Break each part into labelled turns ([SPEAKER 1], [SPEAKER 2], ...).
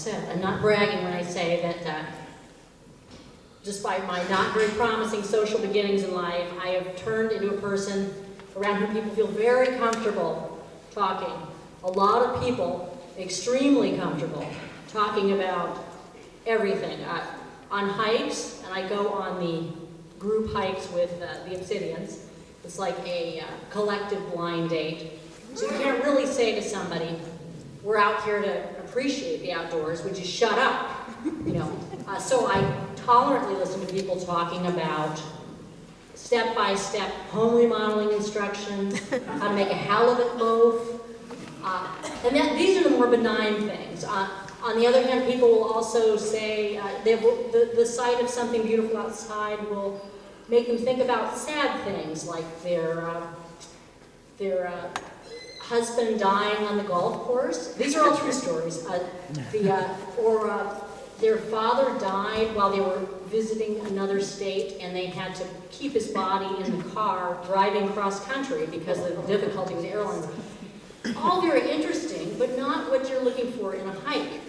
[SPEAKER 1] said, I'm not bragging when I say that despite my not very promising social beginnings in life, I have turned into a person around whom people feel very comfortable talking. A lot of people, extremely comfortable, talking about everything. On hikes, and I go on the group hikes with the Obsidians. It's like a collective blind date. So you can't really say to somebody, we're out here to appreciate the outdoors, would you shut up? You know. So I tolerantly listen to people talking about step-by-step home remodeling instructions, how to make a halibut loaf, and these are the more benign things. On the other hand, people will also say the sight of something beautiful outside will make them think about sad things, like their husband dying on the golf course. These are all true stories. Their father died while they were visiting another state, and they had to keep his body in the car driving cross country because of the difficulty with airlines. All very interesting, but not what you're looking for in a hike.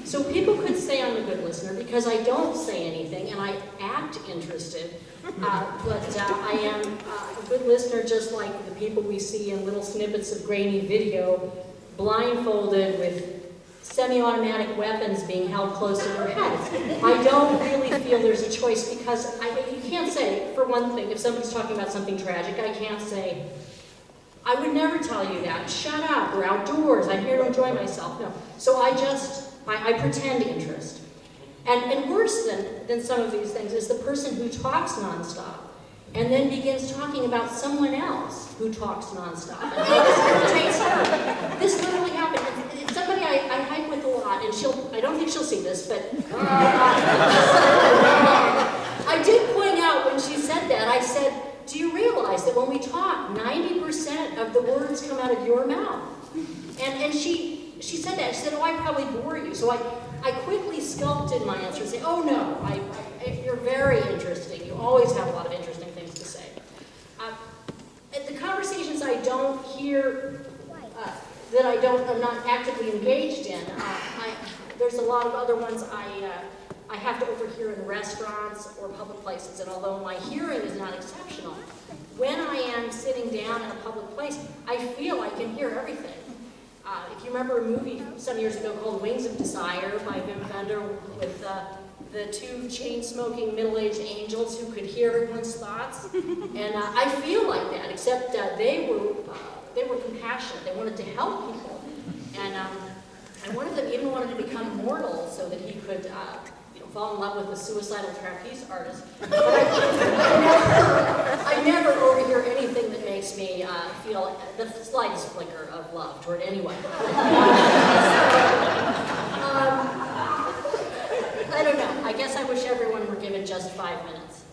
[SPEAKER 1] So people could say I'm a good listener because I don't say anything and I act interested, but I am a good listener just like the people we see in little snippets of grainy video, blindfolded with semi-automatic weapons being held close to their heads. I don't really feel there's a choice because you can't say, for one thing, if somebody's talking about something tragic, I can't say, I would never tell you that. Shut up, we're outdoors, I'm here to enjoy myself. No. So I pretend interest. And worse than some of these things is the person who talks nonstop and then begins talking about someone else who talks nonstop. And how this irritates her. This literally happened. It's somebody I hike with a lot, and I don't think she'll see this, but I did point out when she said that, I said, do you realize that when we talk, 90% of the words come out of your mouth? And she said that. She said, oh, I probably bore you. So I quickly sculpted my answer and say, oh no, you're very interesting. You always have a lot of interesting things to say. The conversations I don't hear, that I'm not actively engaged in, there's a lot of other ones I have to overhear in restaurants or public places, and although my hearing is not exceptional, when I am sitting down in a public place, I feel I can hear everything. If you remember a movie some years ago called Wings of Desire by Wim Wenders with the two chain-smoking middle-aged angels who could hear everyone's thoughts, and I feel like that, except they were compassionate. They wanted to help people, and one of them even wanted to become immortal so that he could fall in love with a suicidal trapeze artist. But I never overhear anything that makes me feel the slightest flicker of love toward anyone. I don't know. I guess I wish everyone were given just 5 minutes.